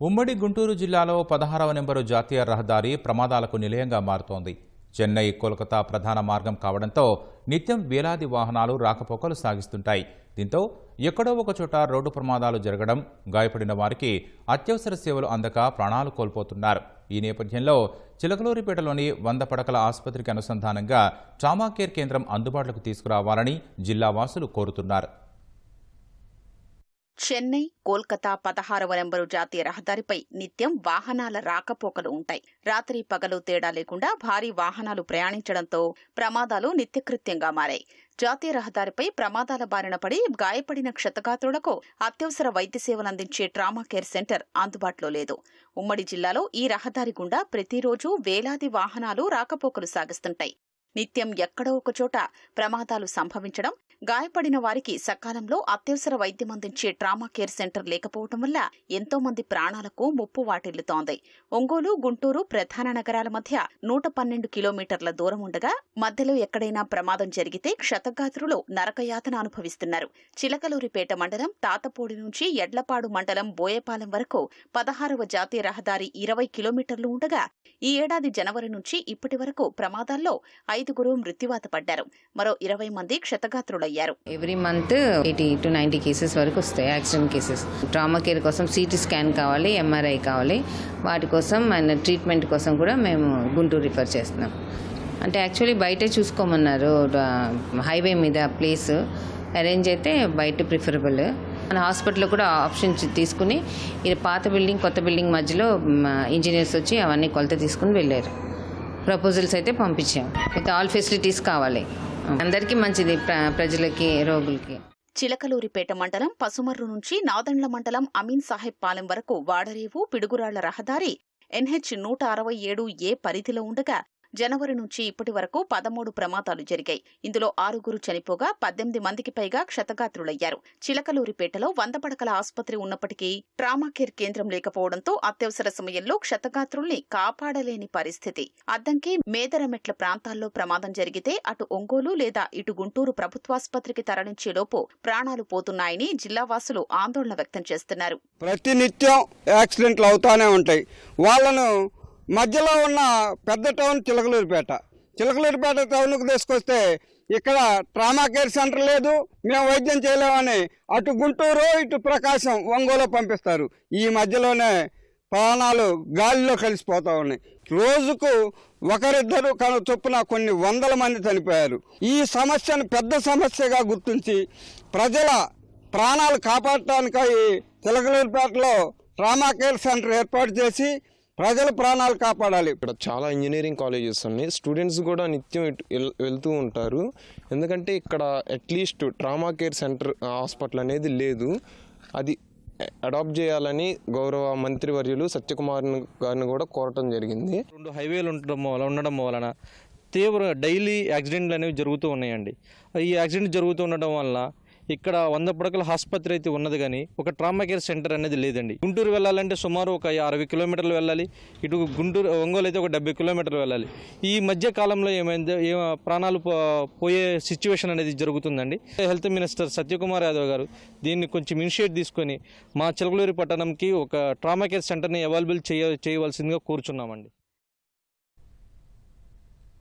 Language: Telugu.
ఉమ్మడి గుంటూరు జిల్లాలో 16వ నెంబరు జాతీయ రహదారి ప్రమాదాలకు నిలయంగా మారుతోంది. చెన్నై, కోల్కతా ప్రధాన మార్గం కావడంతో నిత్యం వేలాది వాహనాలు రాకపోకలు సాగిస్తుంటాయి. దీంతో ఎక్కడో ఒకచోట రోడ్డు ప్రమాదాలు జరగడం, గాయపడిన వారికి అత్యవసర సేవలు అందక ప్రాణాలు కోల్పోతున్నారు. ఈ నేపథ్యంలో చిలకలూరిపేటలోని 100 పడకల ఆసుపత్రికి అనుసంధానంగా ట్రామా కేర్ కేంద్రం అందుబాటులోకి తీసుకురావాలని జిల్లా వాసులు కోరుతున్నారు. చెన్నై, కోల్కతా 16వ నెంబరు జాతీయ రహదారిపై నిత్యం వాహనాల రాకపోకలు ఉంటాయి. రాత్రి పగలు తేడా లేకుండా భారీ వాహనాలు ప్రయాణించడంతో ప్రమాదాలు నిత్యకృత్యంగా మారాయి. జాతీయ రహదారిపై ప్రమాదాల బారిన పడి గాయపడిన క్షతగాత్రులకు అత్యవసర వైద్య సేవలందించే ట్రామా కేర్ సెంటర్ అందుబాటులో లేదు. ఉమ్మడి జిల్లాలో ఈ రహదారి గుండా ప్రతిరోజు వేలాది వాహనాలు రాకపోకలు సాగిస్తుంటాయి. నిత్యం ఎక్కడో ఒకచోట ప్రమాదాలు సంభవించడం, గాయపడిన వారికి సకాలంలో అత్యవసర వైద్యం అందించే ట్రామా కేర్ సెంటర్ లేకపోవడం వల్ల ఎంతో మంది ప్రాణాలకు ముప్పు వాటిల్లుతోంది. ఒంగోలు, గుంటూరు ప్రధాన నగరాల మధ్య 112 కిలోమీటర్ల దూరం ఉండగా మధ్యలో ఎక్కడైనా ప్రమాదం జరిగితే క్షతగాత్రులు నరకయాతన అనుభవిస్తున్నారు. చిలకలూరిపేట మండలం తాతపూడి నుంచి ఎడ్లపాడు మండలం బోయపాలెం వరకు 16వ జాతీయ రహదారి 20 కిలోమీటర్లు ఉండగా ఈ ఏడాది జనవరి నుంచి ఇప్పటి వరకు ప్రమాదాల్లో 5గురు మృత్యువాత పడ్డారు. మరో 20 మంది క్షతగాత్రులయ్యారు. ఎవ్రీ మంత్ 80 to 90 కేసెస్ వరకు వస్తాయి, యాక్సిడెంట్ కేసెస్. ట్రామా కేర్ కోసం సిటీ స్కాన్ కావాలి, ఎంఆర్ఐ కావాలి. వాటి కోసం అండ్ ట్రీట్మెంట్ కోసం కూడా మేము గుంటూరు రిఫర్ చేస్తున్నాం. అంటే యాక్చువల్లీ బయటే చూసుకోమన్నారు, హైవే మీద ప్లేస్ అరేంజ్ అయితే బయట ప్రిఫరబుల్. మన హాస్పిటల్లో కూడా ఆప్షన్ తీసుకుని ఇది పాత బిల్డింగ్, కొత్త బిల్డింగ్ మధ్యలో ఇంజనీర్స్ వచ్చి అవన్నీ కొలత తీసుకుని వెళ్ళారు. ప్రపోజల్స్ అయితే పంపించాం. విత్ ఆల్ ఫెసిలిటీస్ కావాలి, అందరికీ మంచిది, ప్రజలకి, రోగులకి. చిలకలూరిపేట మండలం పసుమర్రు నుంచి నాదండ్ల మండలం అమీన్ సాహెబ్ పాలెం వరకు వాడరేవు, పిడుగురాళ్ల రహదారి NH 167A పరిధిలో ఉండగా జనవరి నుంచి ఇప్పటి వరకు 13 ప్రమాదాలు జరిగాయి. ఇందులో 6గురు చనిపోగా 18 మందికి పైగా క్షతగాత్రులయ్యారు. చిలకలూరిపేటలో 100 పడకల ఆసుపత్రి ఉన్నప్పటికీ ట్రామా కేర్ కేంద్రం లేకపోవడంతో అత్యవసర సమయంలో క్షతగాత్రుల్ని కాపాడలేని పరిస్థితి. అద్దంకి, మేదరమెట్ల ప్రాంతాల్లో ప్రమాదం జరిగితే అటు ఒంగోలు లేదా ఇటు గుంటూరు ప్రభుత్వాసుపత్రికి తరలించేలోపు ప్రాణాలు పోతున్నాయని జిల్లావాసులు ఆందోళన వ్యక్తం చేస్తున్నారు. ప్రతినిత్యం యాక్సిడెంట్లు అవుతానే ఉంటాయి. వాళ్ళను మధ్యలో ఉన్న పెద్ద టౌన్ చిలకలూరిపేట టౌన్కు తీసుకొస్తే ఇక్కడ ట్రామా కేర్ సెంటర్ లేదు, మేము వైద్యం చేయలేమని అటు గుంటూరు, ఇటు ప్రకాశం, ఒంగోలు పంపిస్తారు. ఈ మధ్యలోనే ప్రాణాలు గాలిలో కలిసిపోతూ ఉన్నాయి. రోజుకు ఒకరిద్దరు చొప్పున కొన్ని వందల మంది చనిపోయారు. ఈ సమస్యను పెద్ద సమస్యగా గుర్తించి ప్రజల ప్రాణాలు కాపాడటానికి చిలకలూరిపేటలో ట్రామా కేర్ సెంటర్ ఏర్పాటు చేసి ప్రజల ప్రాణాలు కాపాడాలి. ఇక్కడ చాలా ఇంజనీరింగ్ కాలేజెస్ ఉన్నాయి, స్టూడెంట్స్ కూడా నిత్యం వెళ్తూ ఉంటారు. ఎందుకంటే ఇక్కడ at least trauma care centre hospital అనేది లేదు. అది అడాప్ట్ చేయాలని గౌరవ మంత్రివర్యులు సత్యకుమార్ గారిని కూడా కోరటం జరిగింది. 2 హైవేలు ఉండడం వలన తీవ్ర డైలీ యాక్సిడెంట్లు అనేవి జరుగుతూ ఉన్నాయండి. ఈ యాక్సిడెంట్ జరుగుతూ ఉండడం వల్ల ఇక్కడ 100 పడకల ఆసుపత్రి అయితే ఉన్నది, కానీ ఒక ట్రామా కేర్ సెంటర్ అనేది లేదండి. గుంటూరు వెళ్ళాలంటే సుమారు ఒక 60 కిలోమీటర్లు వెళ్ళాలి, ఇటు ఒంగోలు అయితే ఒక 70 కిలోమీటర్లు వెళ్ళాలి. ఈ మధ్య కాలంలో ప్రాణాలు పోయే సిచ్యువేషన్ అనేది జరుగుతుందండి. హెల్త్ మినిస్టర్ సత్యకుమార్ యాదవ్ గారు దీన్ని కొంచెం ఇనిషియేట్ తీసుకొని మా చిలకలూరి పట్టణంకి ఒక ట్రామా కేర్ సెంటర్ని అవైలబుల్ చేయవలసిందిగా కోరుచున్నామండి.